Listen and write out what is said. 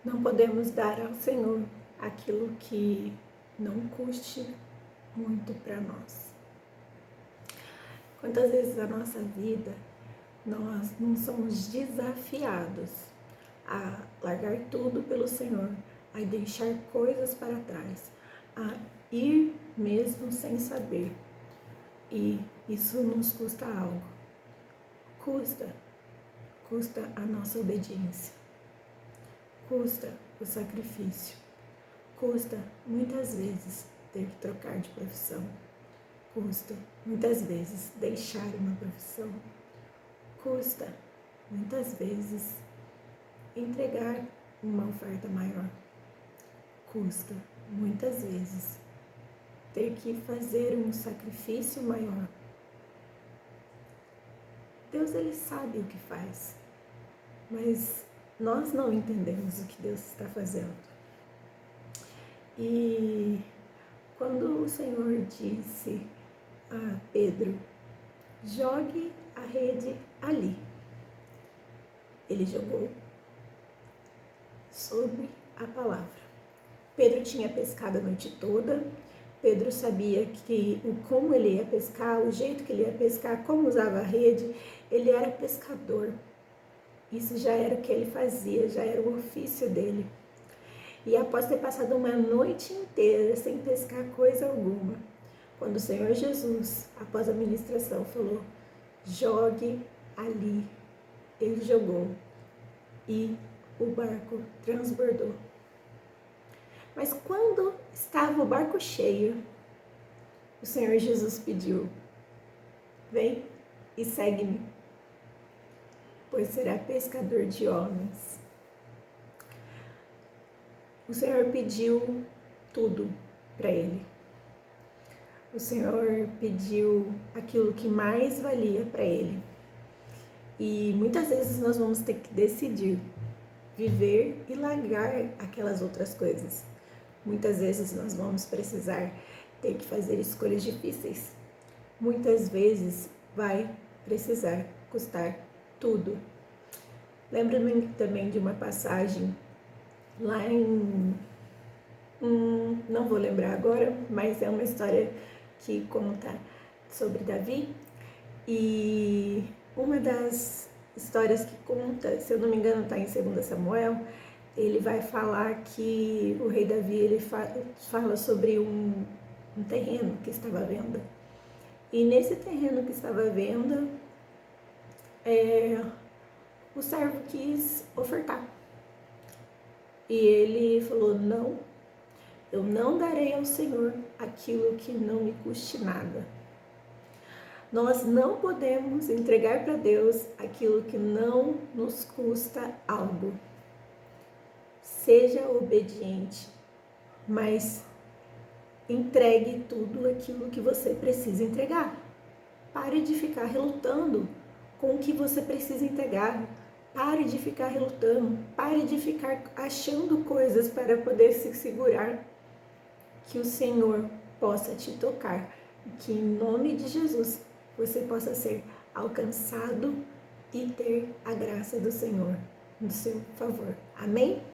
Não podemos dar ao Senhor aquilo que não custe muito para nós. Quantas vezes na nossa vida nós não somos desafiados a largar tudo pelo Senhor, a deixar coisas para trás, a ir mesmo sem saber. E isso nos custa algo. Custa a nossa obediência. Custa o sacrifício. Custa muitas vezes ter que trocar de profissão. Custa muitas vezes deixar uma profissão. Custa muitas vezes entregar uma oferta maior. Custa muitas vezes ter que fazer um sacrifício maior. Deus, Ele sabe o que faz, mas nós não entendemos o que Deus está fazendo. E quando o Senhor disse a Pedro, jogue a rede ali, ele jogou sobre a palavra. Pedro tinha pescado a noite toda. Pedro sabia como ele ia pescar, o jeito que ele ia pescar, como usava a rede. Ele era pescador. Isso já era o que ele fazia, já era o ofício dele. E após ter passado uma noite inteira sem pescar coisa alguma, quando o Senhor Jesus, após a ministração, falou, jogue ali, ele jogou e o barco transbordou. Mas quando estava o barco cheio, o Senhor Jesus pediu, vem e segue-me, pois será pescador de homens. O Senhor pediu tudo para ele. O Senhor pediu aquilo que mais valia para ele. E muitas vezes nós vamos ter que decidir viver e largar aquelas outras coisas. Muitas vezes nós vamos precisar ter que fazer escolhas difíceis. Muitas vezes vai precisar custar tudo. Lembro-me também de uma passagem lá não vou lembrar agora, mas é uma história que conta sobre Davi. E uma das histórias que conta, se eu não me engano, está em 2 Samuel, ele vai falar que o rei Davi ele fala sobre um terreno que estava à venda. E nesse terreno que estava à venda, o servo quis ofertar. E ele falou, não, eu não darei ao Senhor aquilo que não me custe nada. Nós não podemos entregar para Deus aquilo que não nos custa algo. Seja obediente, mas entregue tudo aquilo que você precisa entregar. Pare de ficar relutando com o que você precisa entregar. Pare de ficar relutando. Pare de ficar achando coisas para poder se segurar. Que o Senhor possa te tocar. Que em nome de Jesus você possa ser alcançado e ter a graça do Senhor no seu favor. Amém?